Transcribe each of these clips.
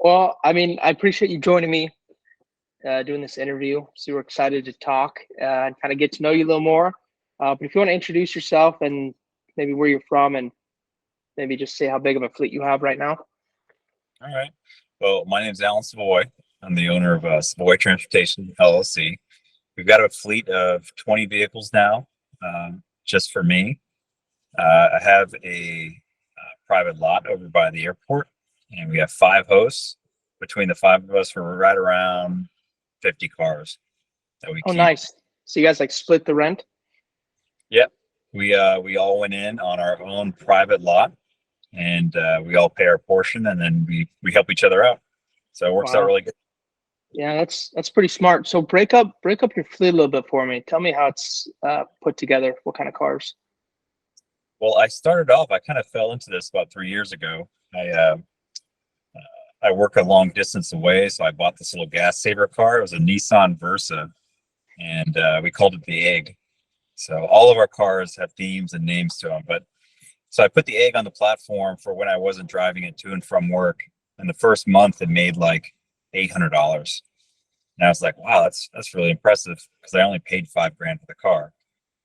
Well, I mean, I appreciate you joining me, doing this interview. Super excited to talk and kind of get to know you a little more. But if you want to introduce yourself and maybe where you're from and maybe just say how big of a fleet you have right now. All right. Well, my name's Alan Savoy. I'm the owner of Savoy Transportation LLC. We've got a fleet of 20 vehicles now, just for me. I have a private lot over by the airport, and we have 5 hosts. Between the 5 of us, we're right around 50 cars that we Oh, keep. nice. So you guys like split the rent? Yep. We all went in on our own private lot, and we all pay our portion, and then we help each other out. So it works out Wow. really good. Yeah, that's pretty smart. So break up your fleet a little bit for me. Tell me how it's put together. What kind of cars? Well, I started off. I kind of fell into this about 3 years ago. I work a long distance away, so I bought this little gas saver car. It was a Nissan Versa, and we called it the Egg. So all of our cars have themes and names to them. But so I put the Egg on the platform for when I wasn't driving it to and from work. And the first month, it made like $800. And I was like, wow, that's really impressive because I only paid $5,000 for the car.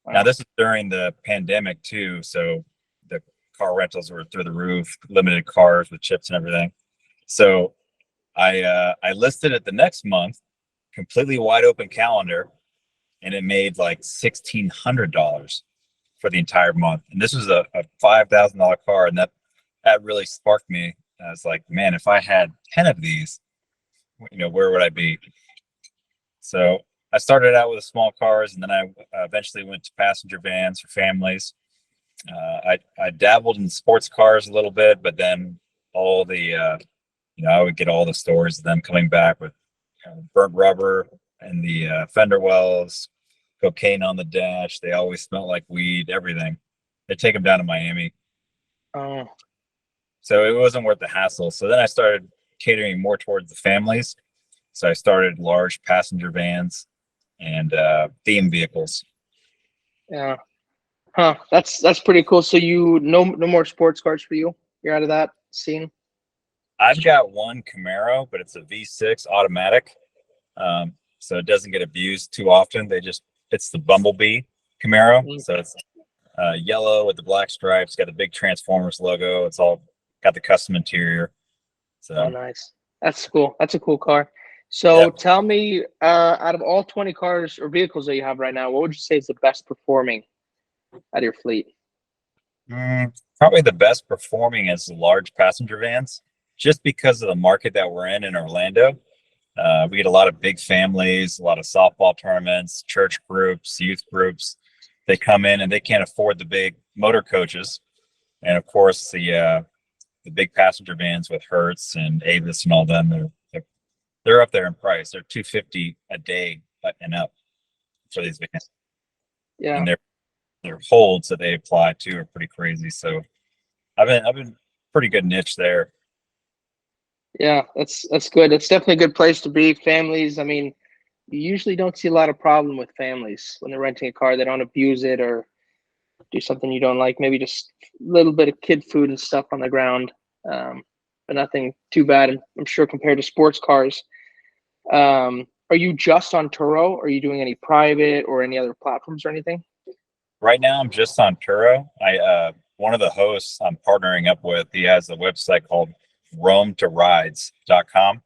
Now Wow. this is during the pandemic too, so the car rentals were through the roof, limited cars with chips and everything. So I listed it the next month, completely wide open calendar, and it made like $1,600 for the entire month. And this was a $5,000 car, and that really sparked me. I was like, man, if I had 10 of these, where would I be? So I started out with the small cars, and then I eventually went to passenger vans for families. I dabbled in sports cars a little bit, but then all the I would get all the stories of them coming back with burnt rubber and the fender wells, cocaine on the dash. They always smelled like weed, everything. They take them down to Miami, Oh, so it wasn't worth the hassle. So then I started catering more towards the families. So I started large passenger vans and theme vehicles. yeah. Huh. That's pretty cool. So you no more sports cars for you. You're out of that scene. I've got one Camaro, but it's a V6 automatic, so it doesn't get abused too often. It's the Bumblebee Camaro, Mm. so it's yellow with the black stripes, got the big Transformers logo. It's all got the custom interior. Oh, So nice. That's cool. That's a cool car. yeah, So tell me, out of all 20 cars or vehicles that you have right now, what would you say is the best performing out of your fleet? probably the best performing is the large passenger vans, just because of the market that we're in Orlando. We get a lot of big families, a lot of softball tournaments, church groups, youth groups. They come in and they can't afford the big motor coaches, and of course the big passenger vans with Hertz and Avis and all them. They're up there in price. They're $250 a day and up for these vans, Yeah. and their holds that they apply to are pretty crazy. So I've been pretty good niche there. Yeah, that's good. It's definitely a good place to be. Families, I mean, you usually don't see a lot of problem with families when they're renting a car. They don't abuse it or do something you don't like. Maybe just a little bit of kid food and stuff on the ground, um, but nothing too bad. I'm sure compared to sports cars. Are you just on Turo? Are you doing any private or any other platforms or anything? Right now, I'm just on Turo. I One of the hosts I'm partnering up with, he has a website called roamtorides.com.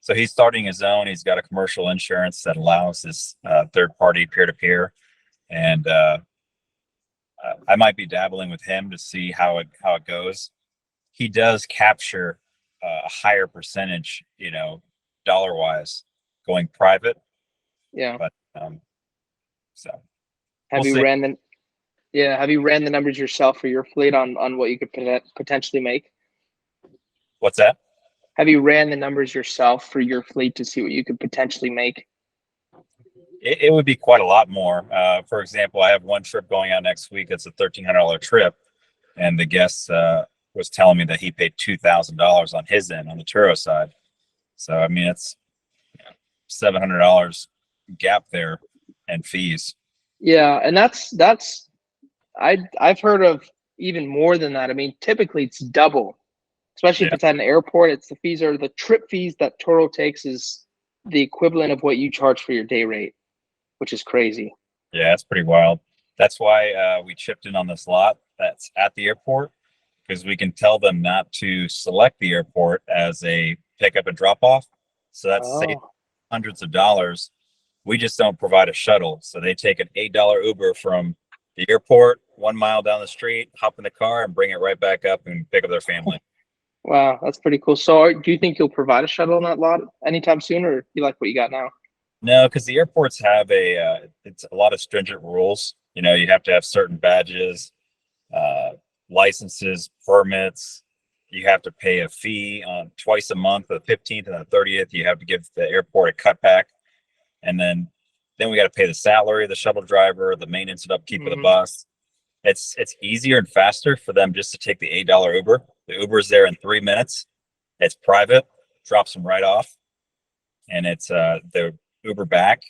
So he's starting his own. He's got a commercial insurance that allows this third party peer to peer, and I might be dabbling with him to see how it goes. He does capture a higher percentage, dollar wise, going private, Yeah. but so we'll Have you see. ran the Yeah, have you ran the numbers yourself for your fleet on what you could potentially make? What's that? Have you ran the numbers yourself for your fleet to see what you could potentially make? It would be quite a lot more. For example, I have one trip going out next week. It's a $1,300 trip, and the guest was telling me that he paid $2,000 on his end on the Turo side. So I mean, it's $700 gap there and fees. Yeah, and I've heard of even more than that. I mean, typically it's double especially if Yeah. it's at an airport. It's the trip fees that Turo takes is the equivalent of what you charge for your day rate, which is crazy. Yeah, it's pretty wild. That's why we chipped in on this lot that's at the airport, because we can tell them not to select the airport as a pickup and drop off. So that's saved Oh, hundreds of dollars. We just don't provide a shuttle. So they take an $8 Uber from the airport 1 mile down the street, hop in the car, and bring it right back up and pick up their family. wow, that's pretty cool. So, do you think you'll provide a shuttle on that lot anytime soon, or you like what you got now? No, because the airports have it's a lot of stringent rules. You have to have certain badges, uh, licenses, permits. You have to pay a fee on twice a month, the 15th and the 30th. You have to give the airport a cutback, and then we got to pay the salary of the shuttle driver, the maintenance and upkeep of the Hmm. bus. It's easier and faster for them just to take the $8 Uber. The Uber's there in 3 minutes. It's private, drops them right off, and it's the Uber back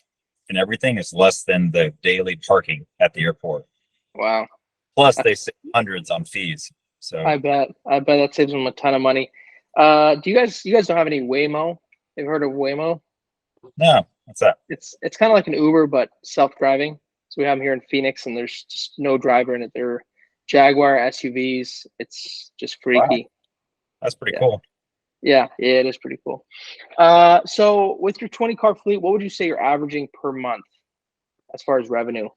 and everything is less than the daily parking at the airport. Wow, Plus, they that's save hundreds on fees. So I bet that saves them a ton of money. Do you guys don't have any Waymo? You've heard of Waymo? no, what's that? It's kind of like an Uber but self-driving. So we have them here in Phoenix, and there's just no driver in it. They're Jaguar SUVs. It's just Wow, freaky. that's pretty Yeah, cool. yeah, it is pretty cool. So with your 20 car fleet, what would you say you're averaging per month as far as revenue?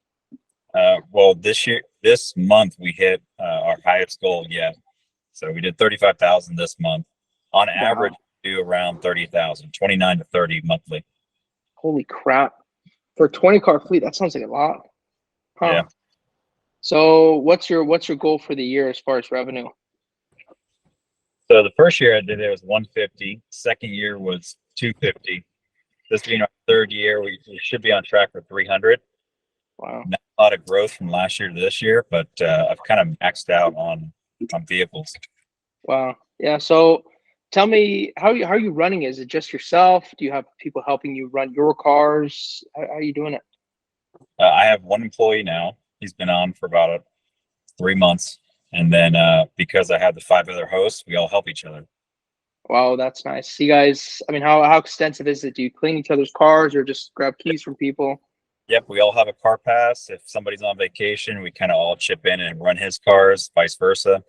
Well, this month we hit our highest goal yet. So we did 35,000 this month. On average, Wow, we do around 30,000, 29 to 30 monthly. holy crap! For a 20 car fleet, that sounds like a lot, huh? Yeah. So what's your goal for the year as far as revenue? So the first year I did it was 150. Second year was 250. This being our third year, we should be on track for 300. Wow. Not a lot of growth from last year to this year, but I've kind of maxed out on vehicles. Wow. Yeah. So tell me how are you running? Is it just yourself? Do you have people helping you run your cars? How are you doing it? I have one employee now. He's been on for about 3 months, and then because I have the five other hosts, we all help each other. Wow, that's nice. You guys, I mean, how extensive is it? Do you clean each other's cars or just grab keys from people? Yep, we all have a car pass. If somebody's on vacation, we kind of all chip in and run his cars, vice versa.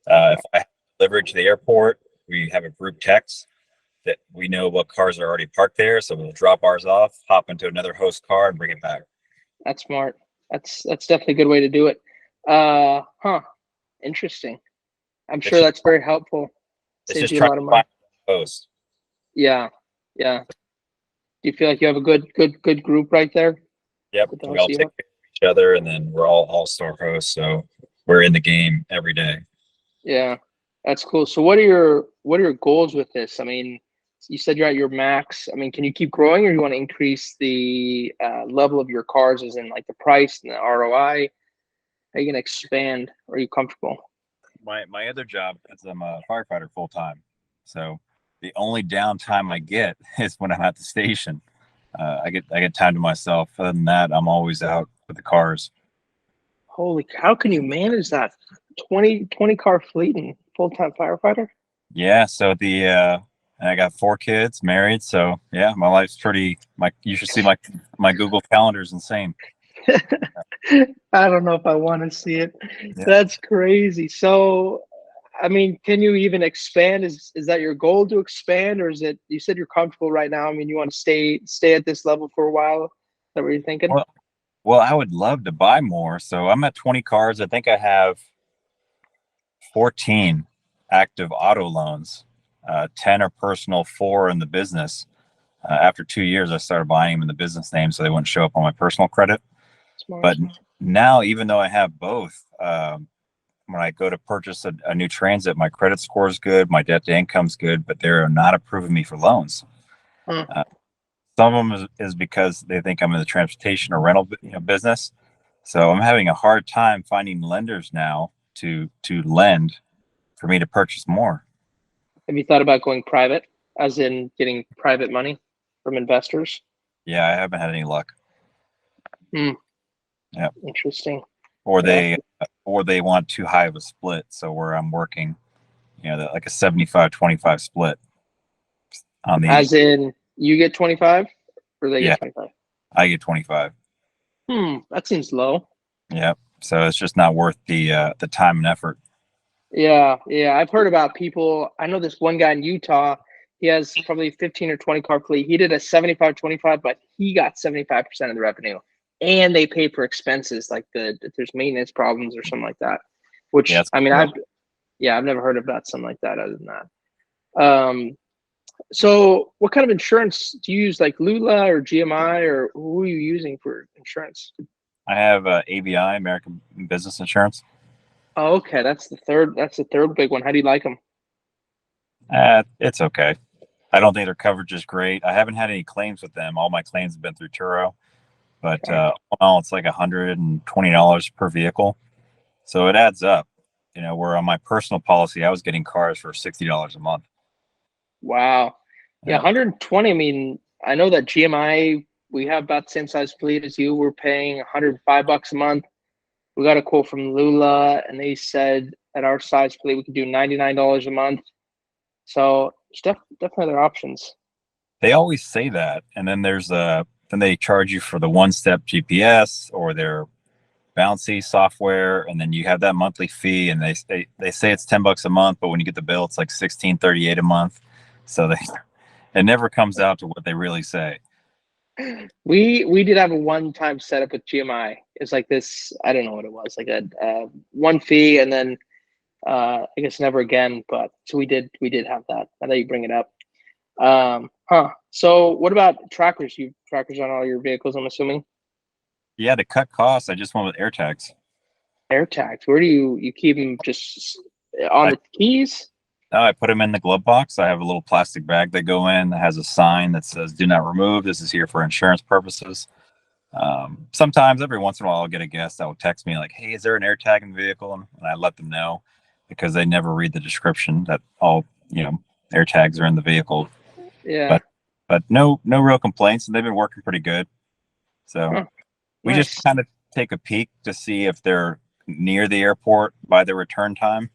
If I have delivered to the airport, we have a group text that we know what cars are already parked there. So we'll drop ours off, hop into another host car, and bring it back. That's smart. That's definitely a good way to do it. Huh. Interesting. I'm It's sure just that's very helpful. it's Saves just you a trying lot to of find money. a host. Yeah. Yeah. Do you feel like you have a good group right there Yep, with the we host all you take have? care of each other, and then we're all star hosts. So we're in the game every day. Yeah, that's cool. So what are your goals with this? I mean, you said you're at your max. I mean, can you keep growing, or you want to increase the level of your cars, as in like the price and the ROI? Are you gonna expand? Or are you comfortable? My other job is I'm a firefighter full time. So the only downtime I get is when I'm at the station. I get time to myself. Other than that, I'm always out with the cars. How can you manage that 20 car fleet and full time firefighter? Yeah. So and I got 4 kids, married. So yeah, my life's pretty. My you should see my Google Calendar is insane. I don't know if I want to see it. Yeah. That's crazy. So, I mean, can you even expand? Is that your goal to expand, or is it? You said you're comfortable right now. I mean, you want to stay at this level for a while. Is that what you're thinking? Well, well, I would love to buy more. So I'm at 20 cars. I think I have 14 active auto loans. 10 are personal, 4 in the business. After 2 years, I started buying them in the business name so they wouldn't show up on my personal credit. Smart. But now, even though I have both, when I go to purchase a new Transit, my credit score is good, my debt to income's good, but they're not approving me for loans. Huh. Uh, some of them is because they think I'm in the transportation or rental business. So I'm having a hard time finding lenders now to lend for me to purchase more. Have you thought about going private, as in getting private money from investors? Yeah, I haven't had any luck. Hmm. Yeah, Interesting. or Yeah. they or they want too high of a split. So where I'm working like a 75-25 split on the. As in, you get 25, or they Yeah, get 25? I get 25. That seems low. Yeah, so it's just not worth the time and effort. Yeah, yeah. I've heard about people. I know this one guy in Utah. He has probably 15 or 20 car fleet. He did a 75-25, but he got 75% of the revenue. And they paid for expenses like if there's maintenance problems or something like that. Yeah, Which it's I mean, cool. I've never heard about something like that other than that. So what kind of insurance do you use, like Lula or GMI, or who are you using for insurance? I have ABI, American Business Insurance. Oh, okay. That's the third big one. How do you like them? It's okay. I don't think their coverage is great. I haven't had any claims with them. All my claims have been through Turo, but Okay. all in all, it's like $120 per vehicle. So it adds up. Where on my personal policy, I was getting cars for $60 a month. Wow. Yeah, Yeah. 120. I mean, I know that GMI, we have about the same size fleet as you. We're paying $105 a month. We got a quote from Lula, and they said at our size fleet we could do $99 a month. So it's definitely other options. They always say that, and then then they charge you for the one-step GPS or their bouncy software, and then you have that monthly fee, and they say it's $10 a month, but when you get the bill, it's like 16.38 a month. So it never comes out to what they really say. We did have a one-time setup with GMI. It's like this. I don't know what it was. Like a one fee, and then I guess never again. But so we did have that. Now that you bring it up. So what about trackers? You trackers on all your vehicles, I'm assuming. Yeah, to cut costs, I just went with AirTags. Air tags. Where do you keep them? Just on I the keys? I put them in the glove box. I have a little plastic bag that go in that has a sign that says "Do not remove. This is here for insurance purposes." Sometimes, every once in a while, I'll get a guest that will text me like, "Hey, is there an AirTag in the vehicle?" And I let them know because they never read the description that all AirTags are in the vehicle. Yeah. But no real complaints, and they've been working pretty good. So Huh, we just nice. kind of take a peek to see if they're near the airport by the return time,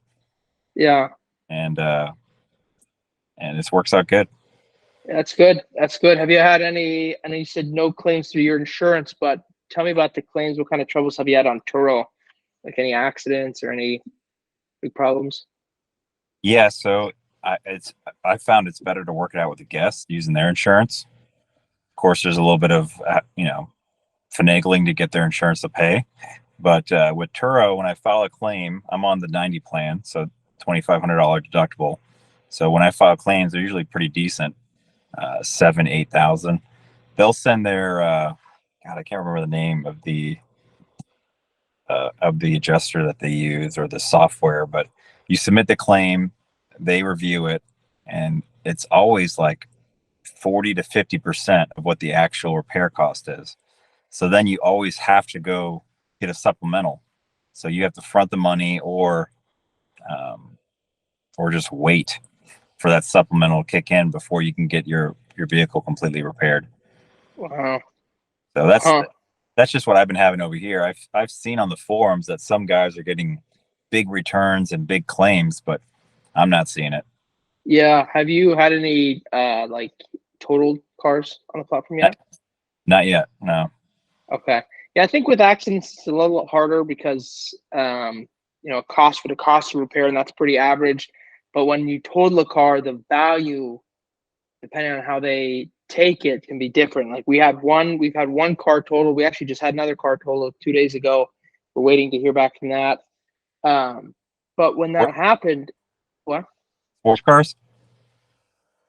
Yeah. and this works out good. That's good. That's good. Have you had any? I know you said no claims through your insurance, but tell me about the claims. What kind of troubles have you had on Turo? Like any accidents or any big problems? Yeah, so I found it's better to work it out with the guests using their insurance. Of course, there's a little bit of finagling to get their insurance to pay. But with Turo, when I file a claim, I'm on the 90 plan, so $2,500 deductible. So when I file claims, they're usually pretty decent, 7, 8,000. They'll send their God, I can't remember the name of the adjuster that they use or the software, but you submit the claim, they review it, and it's always like 40 to 50% of what the actual repair cost is. So then you always have to go get a supplemental. So you have to front the money um, or just wait for that supplemental to kick in before you can get your vehicle completely repaired. Wow. So Huh. that's just what I've been having over here. I've seen on the forums that some guys are getting big returns and big claims, but I'm not seeing it. Yeah. Have you had any like totaled cars on the platform Not, yet? not yet. No. Okay. Yeah, I think with accidents it's a little harder because cost for the cost of repair, and that's pretty average. But when you total a car, the value, depending on how they take it, can be different. Like we've had one car total. We actually just had another car total 2 days ago. We're waiting to hear back from that. But when What that happened, what? sports cars?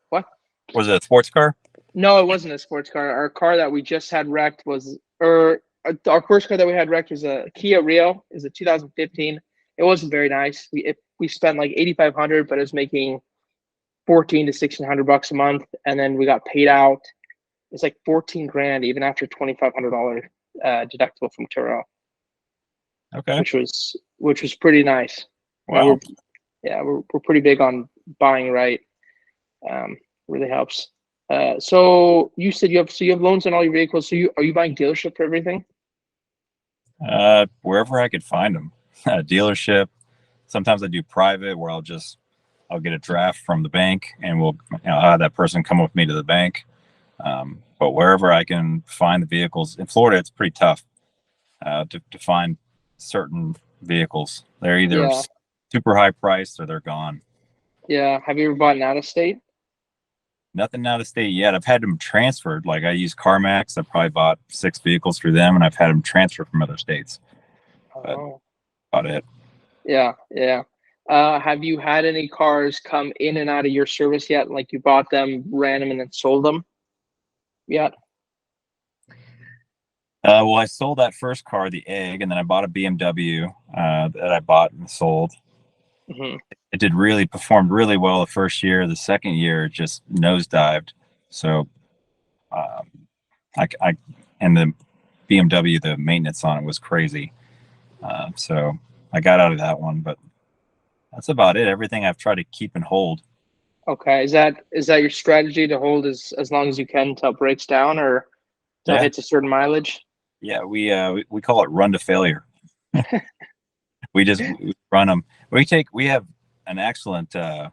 What? Was it a sports car? No, it wasn't a sports car. Our car that we just had wrecked was, or our first car that we had wrecked was a Kia Rio. Is a 2015. It wasn't very nice. We spent like 8,500, but it was making 14 to 1,600 bucks a month, and then we got paid out. It's like 14 grand even after $2,500 deductible from Turo, Okay. which was pretty nice. And Wow. we're pretty big on buying right. Really helps. So you said you have loans on all your vehicles. So are you buying dealership for everything? Wherever I could find them, dealership. Sometimes I do private where I'll just I'll get a draft from the bank, and I'll have that person come with me to the bank. But wherever I can find the vehicles in Florida, it's pretty tough to find certain vehicles. They're either Yeah, super high priced or they're gone. yeah. Have you ever bought an out of state? Nothing out of state yet. I've had them transferred. Like I use CarMax. I probably bought 6 vehicles through them, and I've had them transferred from other states. But Oh, about it. yeah, yeah. Have you had any cars come in and out of your service yet? Like you bought them, ran them, and then sold them yet? Well, I sold that first car, the Egg, and then I bought a BMW that I bought and sold. Hmm. It did really performed really well the first year. The second year, it just nosedived. So, um, I and the BMW, the maintenance on it was crazy. So I got out of that one, but that's about it. Everything I've tried to keep and hold. Okay. Is that your strategy to hold as long as you can until it breaks down or until it Yeah, hits a certain mileage? yeah. We call it run to failure. We run them. We have an excellent at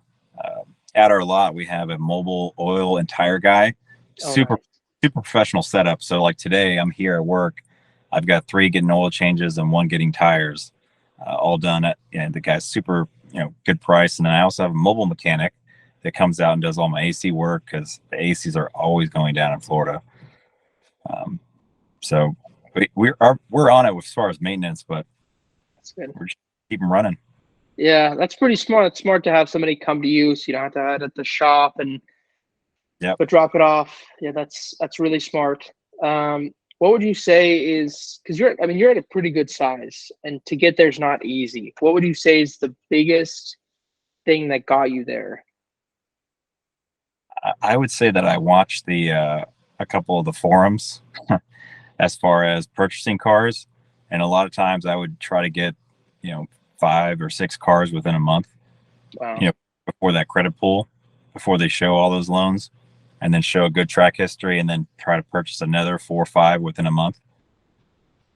our lot. We have a mobile oil and tire guy, Oh, super nice. super professional setup. So like today, I'm here at work. I've got 3 getting oil changes and 1 getting tires, all done at. And the guy's super good price. And then I also have a mobile mechanic that comes out and does all my AC work because the ACs are always going down in Florida. Um, so we're on it as far as maintenance, but That's good. we're just keep them running. Yeah, that's pretty smart. It's smart to have somebody come to you so you don't have to head at the shop and Yep. but drop it off. Yeah, that's really smart. What would you say is because you're at a pretty good size, and to get there's not easy. What would you say is the biggest thing that got you there? I would say that I watched the a couple of the forums as far as purchasing cars, and a lot of times I would try to get you know 5 or 6 cars within a month. Wow. You know, before that credit pool, before they show all those loans, and then show a good track history, and then try to purchase another 4 or 5 within a month. Oh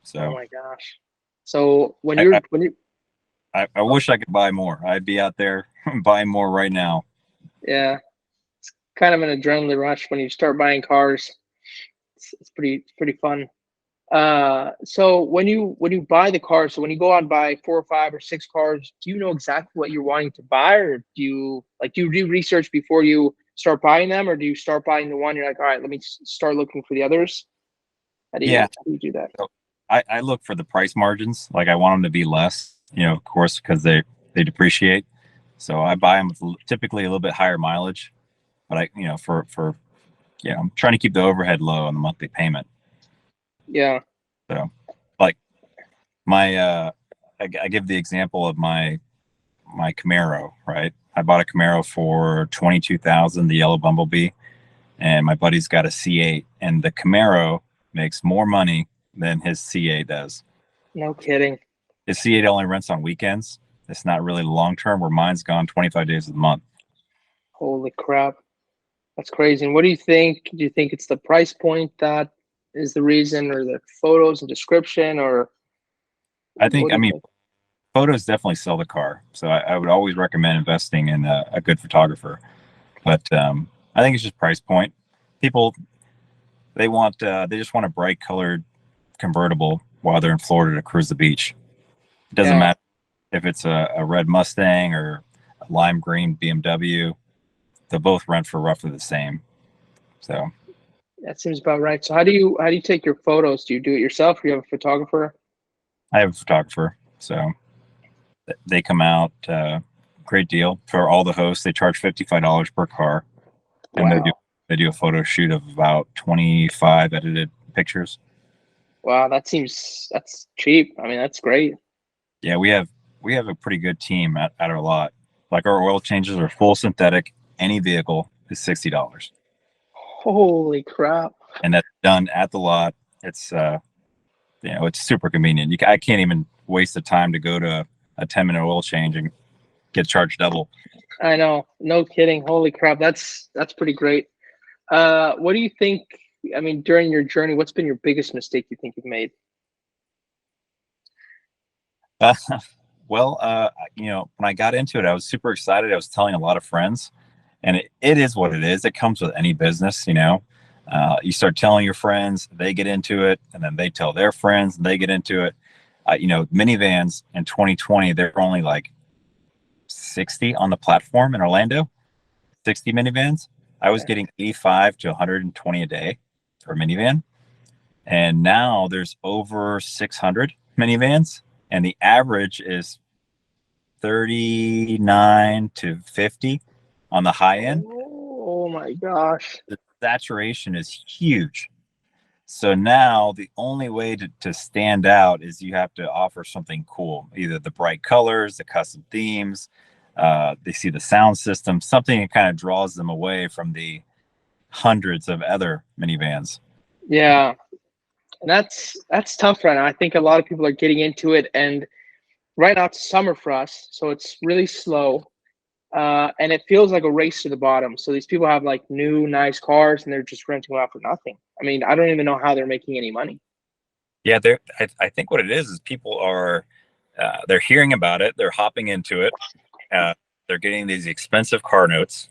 So my gosh. So I I, when you I wish I could buy more. I'd be out there buying more right now. yeah, kind of an adrenaline rush when you start buying cars. It's pretty fun. So when you buy the car, so when you go out and buy 4 or 5 or 6 cars, do you know exactly what you're wanting to buy, or do you do research before you start buying them, or do you start buying the one you're like, all right, let me start looking for the others? Yeah, How do you do that? so I look for the price margins. Like I want them to be less, of course, because they depreciate. So I buy them with typically a little bit higher mileage, but for I'm trying to keep the overhead low on the monthly payment. Yeah. So like my I give the example of my Camaro, right? I bought a Camaro for 22,000, the yellow Bumblebee, and my buddy's got a C8, and the Camaro makes more money than his C8 does. No kidding. His C8 only rents on weekends. It's not really long term. Where mine's gone 25 days of the month. Holy crap. That's crazy. And what do you think? Do you think it's the price point that is the reason, or the photos and description, or I what think, do I you mean, think? photos definitely sell the car. So I would always recommend investing in a good photographer. But I think it's just price point. People they just want a bright colored convertible while they're in Florida to cruise the beach. It doesn't Yeah, matter if it's a red Mustang or a lime green BMW. They both rent for roughly the same. So that seems about right. So how do you take your photos? Do it yourself, or you have a photographer? I have a photographer. So they come out. Great deal for all the hosts. They charge $55 per car, and Wow. they do a photo shoot of about 25 edited pictures. Wow, that's cheap. I mean, that's great. Yeah, we have a pretty good team at our lot. Like our oil changes are full synthetic. Any vehicle is $60, Holy crap. and that's done at the lot. It's it's super convenient. I can't even waste the time to go to a 10-minute oil change and get charged double. I know. No kidding. Holy crap. That's pretty great. What do you think? I mean, during your journey, what's been your biggest mistake you think you've made? Well, when I got into it, I was super excited. I was telling a lot of friends, and it is what it is. It comes with any business, you start telling your friends, they get into it, and then they tell their friends, and they get into it. Minivans in 2020, they're only like 60 on the platform in Orlando, 60 minivans. I was getting 85 to 120 a day for a minivan. And now there's over 600 minivans, and the average is 39 to 50 on the high end. Oh my gosh. The saturation is huge. So now the only way to stand out is you have to offer something cool, either the bright colors, the custom themes, they see the sound system, something that kind of draws them away from the hundreds of other minivans. Yeah. And that's tough right now. I think a lot of people are getting into it, and right now it's summer for us, so it's really slow. And it feels like a race to the bottom. So these people have like new nice cars and they're just renting them out for nothing. I mean, I don't even know how they're making any money. Yeah, I think what it is people are they're hearing about it, they're hopping into it, they're getting these expensive car notes.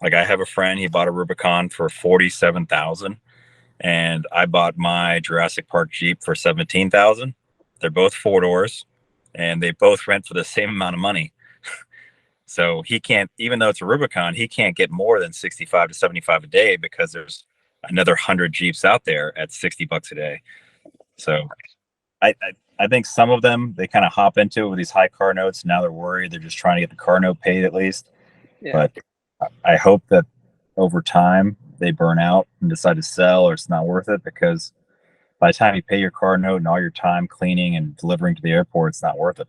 Like I have a friend, he bought a Rubicon for 47,000, and I bought my Jurassic Park Jeep for 17,000. They're both four doors, and they both rent for the same amount of money. So he can't, even though it's a Rubicon, he can't get more than 65 to 75 a day because there's another 100 Jeeps out there at $60 a day. So I think some of them, they kind of hop into it with these high car notes. Now they're worried. They're just trying to get the car note paid at least. Yeah. But I hope that over time they burn out and decide to sell, or it's not worth it, because by the time you pay your car note and all your time cleaning and delivering to the airport, it's not worth it.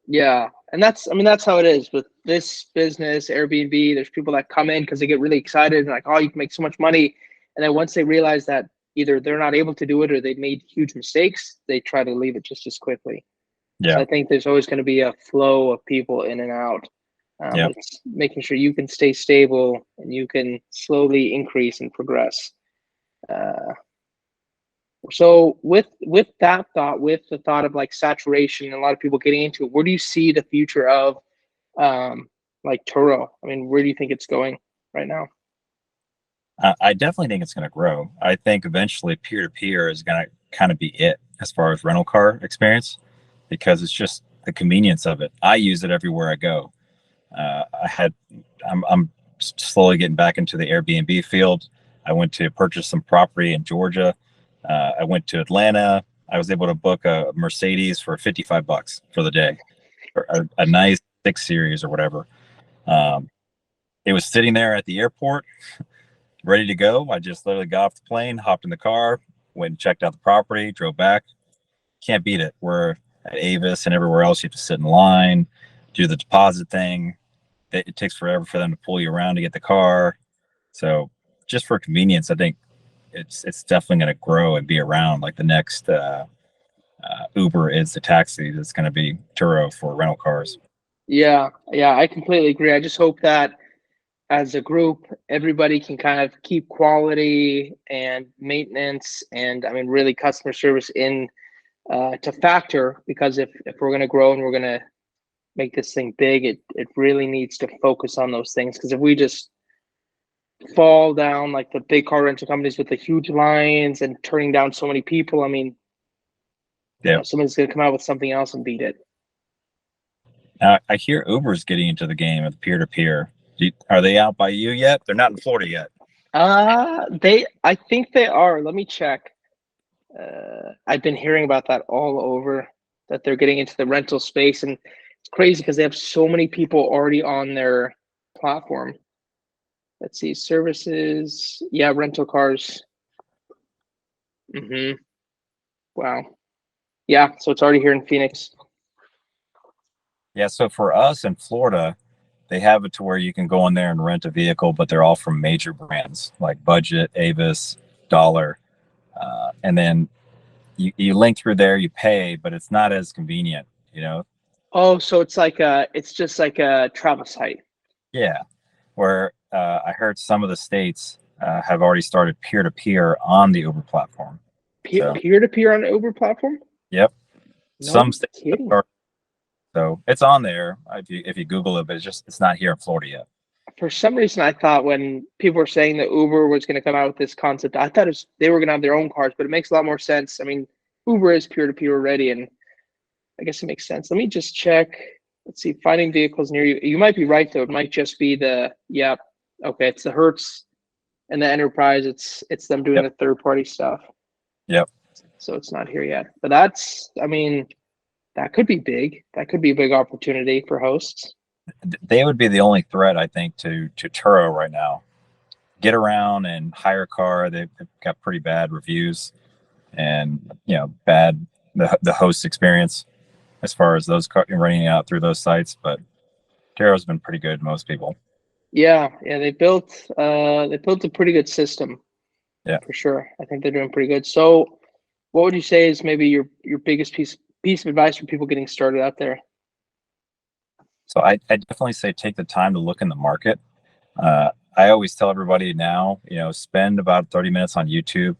Yeah. And that's how it is with this business, Airbnb. There's people that come in because they get really excited and like, oh, you can make so much money. And then once they realize that either they're not able to do it or they've made huge mistakes, they try to leave it just as quickly. Yeah. So I think there's always going to be a flow of people in and out. Yeah. It's making sure you can stay stable and you can slowly increase and progress. So with that thought, with the thought of like saturation and a lot of people getting into it, where do you see the future of like Turo? I mean, where do you think it's going right now? I definitely think it's going to grow. I think eventually peer-to-peer is going to kind of be it as far as rental car experience, because it's just the convenience of it. I use it everywhere I go. I'm slowly getting back into the Airbnb field. I went to purchase some property in Georgia. I went to Atlanta. I was able to book a Mercedes for $55 for the day, or a nice 6 Series or whatever. It was sitting there at the airport, ready to go. I just literally got off the plane, hopped in the car, went and checked out the property, drove back. Can't beat it. Where at Avis and everywhere else, you have to sit in line, do the deposit thing. It takes forever for them to pull you around to get the car. So just for convenience, I think it's definitely going to grow and be around. Like the next Uber is the taxi. That's going to be Turo for rental cars. Yeah, I completely agree. I just hope that as a group, everybody can kind of keep quality and maintenance and I mean really customer service in to factor, because if we're going to grow and we're going to make this thing big, it really needs to focus on those things. Because if we just fall down like the big car rental companies with the huge lines and turning down so many people, I mean, Yeah, somebody's going to come out with something else and beat it. I hear Uber's getting into the game of peer-to-peer. Are they out by you yet? They're not in Florida yet. I think they are. Let me check. I've been hearing about that all over, that they're getting into the rental space, and it's crazy because they have so many people already on their platform. Let's see, services. Yeah, rental cars. Wow. Yeah, so it's already here in Phoenix. Yeah, so for us in Florida, they have it to where you can go in there and rent a vehicle, but they're all from major brands like Budget, Avis, Dollar. And then you link through there, you pay, but it's not as convenient, you know? Oh, so it's just like a travel site. Yeah. Where I heard some of the states have already started peer-to-peer on the Uber platform. So, Peer to peer on the Uber platform? yep. No Some states have kidding. started, So it's on there if you Google it, but it's not here in Florida yet. For some reason, I thought when people were saying that Uber was going to come out with this concept, I thought they were going to have their own cars, but it makes a lot more sense. I mean, Uber is peer to peer already, and I guess it makes sense. Let me just check. Let's see, finding vehicles near you. You might be right though. It might just be yeah. Okay, it's the Hertz and the Enterprise. It's them doing Yep. the third party stuff. Yep. So it's not here yet. But that's, I mean, that could be big. That could be a big opportunity for hosts. They would be the only threat, I think, to Turo right now. Get around and hire a car. They've got pretty bad reviews, and bad the host experience as far as those running out through those sites. But Turo's been pretty good to most people. Yeah, they built a pretty good system. Yeah, for sure. I think they're doing pretty good. So, what would you say is maybe your biggest piece of advice for people getting started out there? So I definitely say take the time to look in the market. I always tell everybody now, spend about 30 minutes on YouTube.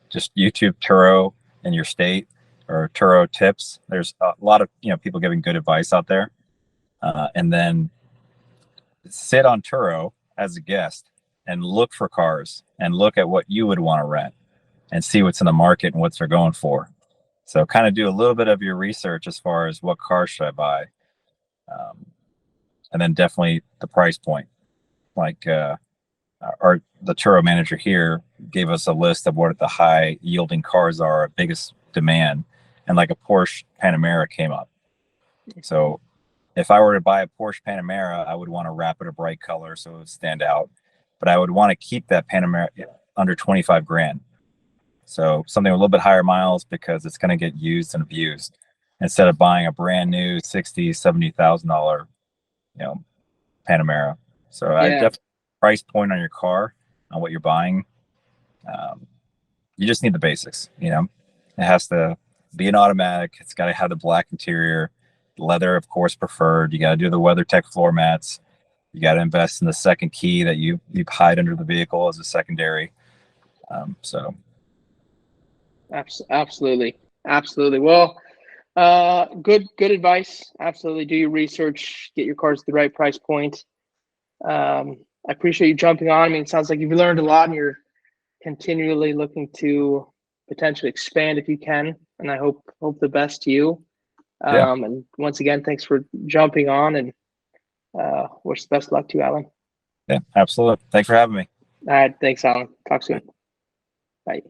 Just YouTube Turo in your state or Turo tips. There's a lot of people giving good advice out there, and then sit on Turo as a guest and look for cars and look at what you would want to rent and see what's in the market and what they're going for. So kind of do a little bit of your research as far as what car should I buy, and then definitely the price point. Like the Turo manager here gave us a list of what the high yielding cars are, biggest demand, and like a Porsche Panamera came up. So if I were to buy a Porsche Panamera, I would want to wrap it a bright color so it would stand out, but I would want to keep that Panamera under 25 grand. So something a little bit higher miles because it's going to get used and abused instead of buying a brand new $60,000-$70,000, Panamera. So I definitely price point on your car on what you're buying. You just need the basics. It has to be an automatic. It's got to have the black interior, leather, of course, preferred. You got to do the WeatherTech floor mats. You got to invest in the second key that you hide under the vehicle as a secondary. So Absolutely. Well, good advice. Absolutely, do your research, get your cars at the right price point. I appreciate you jumping on. I mean, it sounds like you've learned a lot, and you're continually looking to potentially expand if you can. And I hope the best to you. And once again, thanks for jumping on, and wish the best luck to you, Alan. Yeah, absolutely. Thanks for having me. All right, thanks, Alan. Talk soon. Bye.